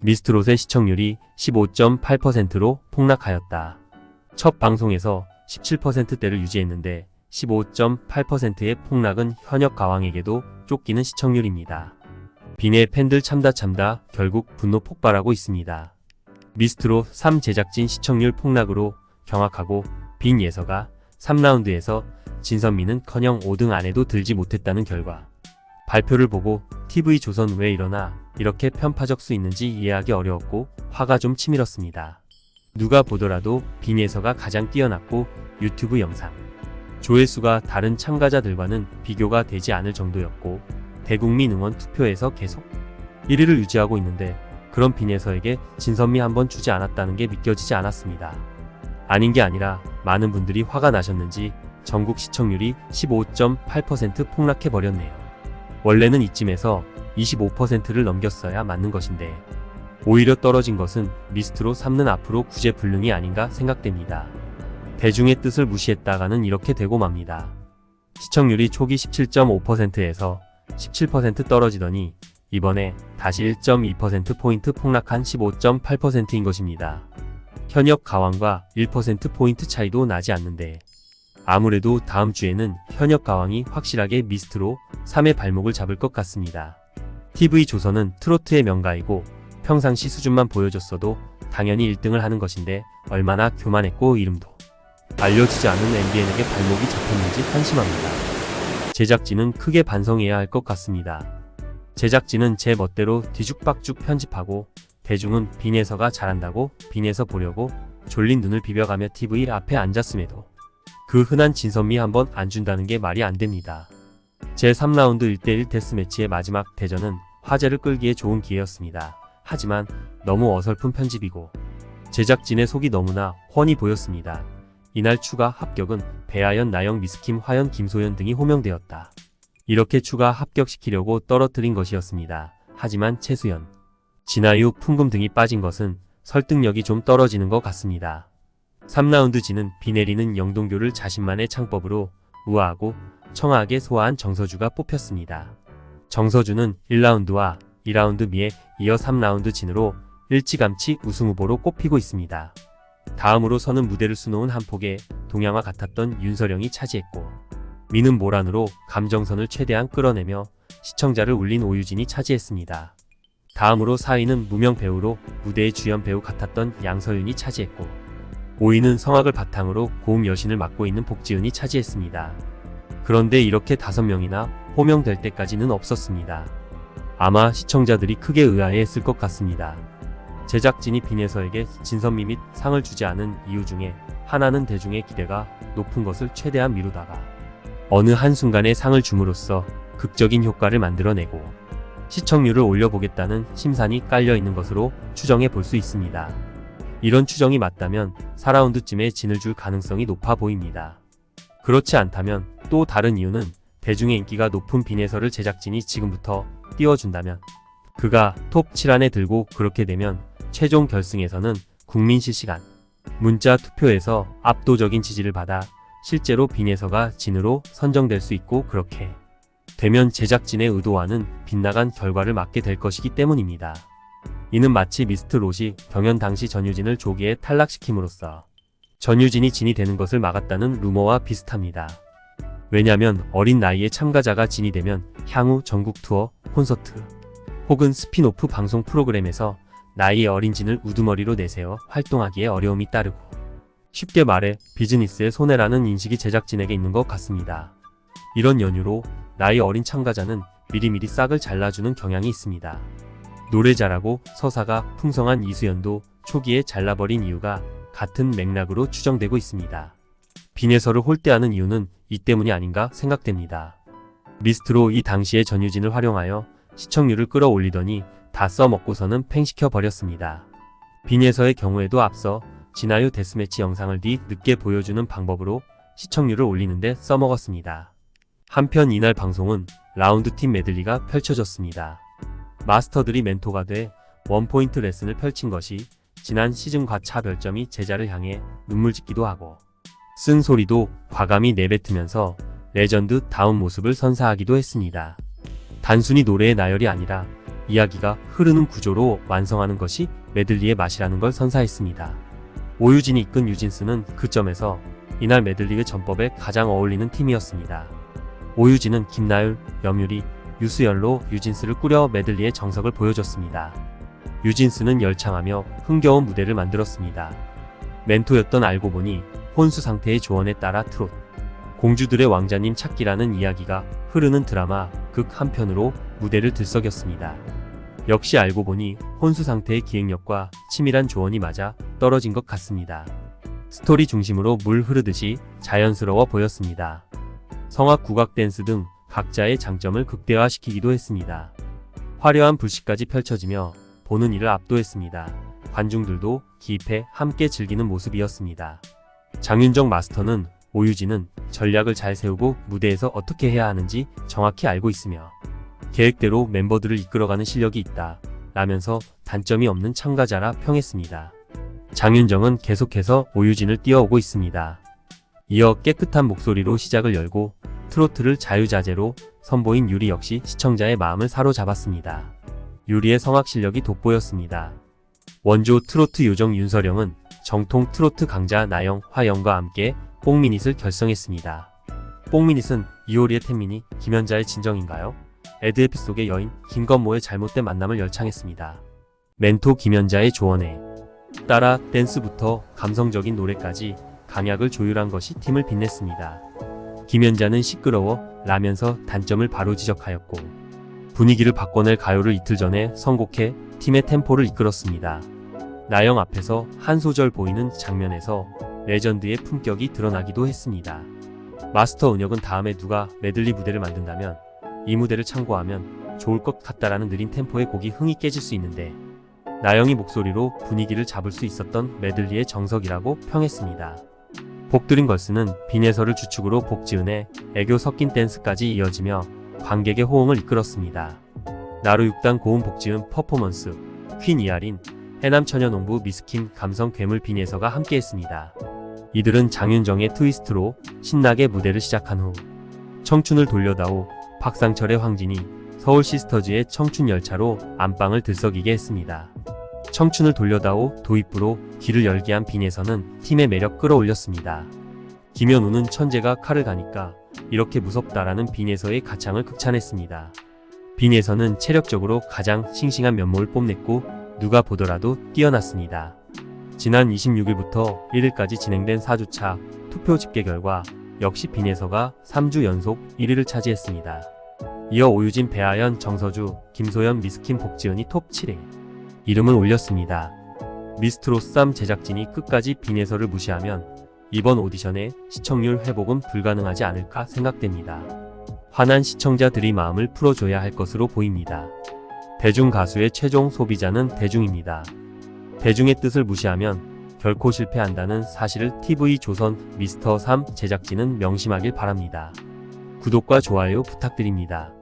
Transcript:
미스트롯의 시청률이 15.8%로 폭락하였다. 첫 방송에서 17%대를 유지했는데 15.8%의 폭락은 현역 가왕에게도 쫓기는 시청률입니다. 빈의 팬들 참다 결국 분노 폭발하고 있습니다. 미스트롯 3 제작진 시청률 폭락으로 경악하고 빈 예서가 3라운드에서 진선미는커녕 5등 안에도 들지 못했다는 결과. 발표를 보고 TV조선 왜 이러나 이렇게 편파적 수 있는지 이해하기 어려웠고 화가 좀 치밀었습니다. 누가 보더라도 빈 예서가 가장 뛰어났고 유튜브 영상 조회수가 다른 참가자들과는 비교가 되지 않을 정도였고 대국민 응원 투표에서 계속 1위를 유지하고 있는데 그런 빈 예서에게 진선미 한번 주지 않았다는 게 믿겨지지 않았습니다. 아닌 게 아니라 많은 분들이 화가 나셨는지 전국 시청률이 15.8% 폭락해버렸네요. 원래는 이쯤에서 25%를 넘겼어야 맞는 것인데 오히려 떨어진 것은 미스트롯 3는 앞으로 구제불능이 아닌가 생각됩니다. 대중의 뜻을 무시했다가는 이렇게 되고 맙니다. 시청률이 초기 17.5%에서 17% 떨어지더니 이번에 다시 1.2%포인트 폭락한 15.8%인 것입니다. 현역 가왕과 1%포인트 차이도 나지 않는데 아무래도 다음 주에는 현역 가왕이 확실하게 미스트롯 3의 발목을 잡을 것 같습니다. TV조선은 트로트의 명가이고 평상시 수준만 보여줬어도 당연히 1등을 하는 것인데 얼마나 교만했고 이름도 알려지지 않은 MBN에게 발목이 잡혔는지 한심합니다. 제작진은 크게 반성해야 할 것 같습니다. 제작진은 제 멋대로 뒤죽박죽 편집하고 대중은 빈 예서가 잘한다고 빈 예서 보려고 졸린 눈을 비벼가며 TV 앞에 앉았음에도 그 흔한 진선미 한번 안 준다는 게 말이 안 됩니다. 제3라운드 1대1 데스매치의 마지막 대전은 화제를 끌기에 좋은 기회였습니다. 하지만 너무 어설픈 편집이고 제작진의 속이 너무나 훤히 보였습니다. 이날 추가 합격은 배아연, 나영, 미스킴, 화연, 김소연 등이 호명되었다. 이렇게 추가 합격시키려고 떨어뜨린 것이었습니다. 하지만 최수연, 진아유, 풍금 등이 빠진 것은 설득력이 좀 떨어지는 것 같습니다. 3라운드 지는 비 내리는 영동교를 자신만의 창법으로 우아하고 청아하게 소화한 정서주가 뽑혔습니다. 정서주는 1라운드와 2라운드 미에 이어 3라운드 진으로 일찌감치 우승 후보로 꼽히고 있습니다. 다음으로 서는 무대를 수놓은 한 폭의 동양화 같았던 윤서령이 차지했고 미는 모란으로 감정선을 최대한 끌어내며 시청자를 울린 오유진이 차지했습니다. 다음으로 4위는 무명 배우로 무대의 주연 배우 같았던 양서윤이 차지했고 5위는 성악을 바탕으로 고음 여신을 맡고 있는 복지은이 차지했습니다. 그런데 이렇게 5명이나 호명될 때까지는 없었습니다. 아마 시청자들이 크게 의아해했을 것 같습니다. 제작진이 빈 예서에게 진선미 및 상을 주지 않은 이유 중에 하나는 대중의 기대가 높은 것을 최대한 미루다가 어느 한순간에 상을 줌으로써 극적인 효과를 만들어내고 시청률을 올려보겠다는 심산이 깔려있는 것으로 추정해 볼 수 있습니다. 이런 추정이 맞다면 4라운드쯤에 진을 줄 가능성이 높아 보입니다. 그렇지 않다면 또 다른 이유는 대중의 인기가 높은 빈 예서를 제작진이 지금부터 띄워준다면 그가 톱 7 안에 들고 그렇게 되면 최종 결승에서는 국민 실시간 문자 투표에서 압도적인 지지를 받아 실제로 빈 예서가 진으로 선정될 수 있고 그렇게 되면 제작진의 의도와는 빗나간 결과를 맞게 될 것이기 때문입니다. 이는 마치 미스트롯이 경연 당시 전유진을 조기에 탈락시킴으로써 전유진이 진이 되는 것을 막았다는 루머와 비슷합니다. 왜냐면 어린 나이에 참가자가 진이 되면 향후 전국 투어, 콘서트 혹은 스핀오프 방송 프로그램에서 나이 어린 진을 우두머리로 내세워 활동하기에 어려움이 따르고 쉽게 말해 비즈니스의 손해라는 인식이 제작진에게 있는 것 같습니다. 이런 연유로 나이 어린 참가자는 미리미리 싹을 잘라주는 경향이 있습니다. 노래 잘하고 서사가 풍성한 이수연도 초기에 잘라버린 이유가 같은 맥락으로 추정되고 있습니다. 빈 예서를 홀대하는 이유는 이 때문이 아닌가 생각됩니다. 미스트로 이 당시에 전유진을 활용하여 시청률을 끌어올리더니 다 써먹고서는 팽시켜 버렸습니다. 빈 예서의 경우에도 앞서 진아유 데스매치 영상을 늦게 보여주는 방법으로 시청률을 올리는데 써먹었습니다. 한편 이날 방송은 라운드팀 메들리가 펼쳐졌습니다. 마스터들이 멘토가 돼 원포인트 레슨을 펼친 것이 지난 시즌과 차별점이 제자를 향해 눈물 짓기도 하고 쓴소리도 과감히 내뱉으면서 레전드다운 모습을 선사하기도 했습니다. 단순히 노래의 나열이 아니라 이야기가 흐르는 구조로 완성하는 것이 메들리의 맛이라는 걸 선사했습니다. 오유진이 이끈 뉴진스는 그 점에서 이날 메들리의 전법에 가장 어울리는 팀이었습니다. 오유진은 김나율, 염유리, 유수연로 뉴진스를 꾸려 메들리의 정석을 보여줬습니다. 뉴진스는 열창하며 흥겨운 무대를 만들었습니다. 멘토였던 알고 보니 혼수 상태의 조언에 따라 트롯 공주들의 왕자님 찾기라는 이야기가 흐르는 드라마 극 한편으로 무대를 들썩였습니다. 역시 알고 보니 혼수 상태의 기획력과 치밀한 조언이 맞아 떨어진 것 같습니다. 스토리 중심으로 물 흐르듯이 자연스러워 보였습니다. 성악, 국악, 댄스 등 각자의 장점을 극대화시키기도 했습니다. 화려한 불시까지 펼쳐지며 보는 이를 압도했습니다. 관중들도 기입해 함께 즐기는 모습이었습니다. 장윤정 마스터는 오유진은 전략을 잘 세우고 무대에서 어떻게 해야 하는지 정확히 알고 있으며 계획대로 멤버들을 이끌어가는 실력이 있다 라면서 단점이 없는 참가자라 평했습니다. 장윤정은 계속해서 오유진을 띄워오고 있습니다. 이어 깨끗한 목소리로 시작을 열고 트로트를 자유자재로 선보인 유리 역시 시청자의 마음을 사로잡았습니다. 유리의 성악 실력이 돋보였습니다. 원조 트로트 요정 윤서령은 정통 트로트 강자 나영, 화영과 함께 뽕미닛을 결성했습니다. 뽕미닛은 이효리의 텐미니, 김연자의 진정인가요? 에드 에피속의 여인 김건모의 잘못된 만남을 열창했습니다. 멘토 김연자의 조언에 따라 댄스부터 감성적인 노래까지 강약을 조율한 것이 팀을 빛냈습니다. 김연자는 시끄러워 라면서 단점을 바로 지적하였고 분위기를 바꿔낼 가요를 이틀 전에 선곡해 팀의 템포를 이끌었습니다. 나영 앞에서 한 소절 보이는 장면에서 레전드의 품격이 드러나기도 했습니다. 마스터 은혁은 다음에 누가 메들리 무대를 만든다면 이 무대를 참고하면 좋을 것 같다라는 느린 템포의 곡이 흥이 깨질 수 있는데 나영이 목소리로 분위기를 잡을 수 있었던 메들리의 정석이라고 평했습니다. 복드림걸스는 빈예서를 주축으로 복지은의 애교 섞인 댄스까지 이어지며 관객의 호응을 이끌었습니다. 나루 6단 고음 복지은 퍼포먼스, 퀸 이하린, 해남처녀농부 미스킴 감성 괴물 빈예서가 함께했습니다. 이들은 장윤정의 트위스트로 신나게 무대를 시작한 후 청춘을 돌려다오 박상철의 황진이 서울 시스터즈의 청춘 열차로 안방을 들썩이게 했습니다. 청춘을 돌려다오 도입부로 길을 열게 한 빈예서는 팀의 매력 끌어올렸습니다. 김현우는 천재가 칼을 가니까 이렇게 무섭다라는 빈예서의 가창을 극찬했습니다. 빈예서는 체력적으로 가장 싱싱한 면모를 뽐냈고 누가 보더라도 뛰어났습니다. 지난 26일부터 1일까지 진행된 4주차 투표 집계 결과 역시 빈예서가 3주 연속 1위를 차지했습니다. 이어 오유진, 배아연, 정서주, 김소연, 미스킴, 복지은이 톱 7에 이름을 올렸습니다. 미스트롯3 제작진이 끝까지 빈예서를 무시하면 이번 오디션의 시청률 회복은 불가능하지 않을까 생각됩니다. 화난 시청자들이 마음을 풀어줘야 할 것으로 보입니다. 대중 가수의 최종 소비자는 대중입니다. 대중의 뜻을 무시하면 결코 실패한다는 사실을 TV조선 미스터3 제작진은 명심하길 바랍니다. 구독과 좋아요 부탁드립니다.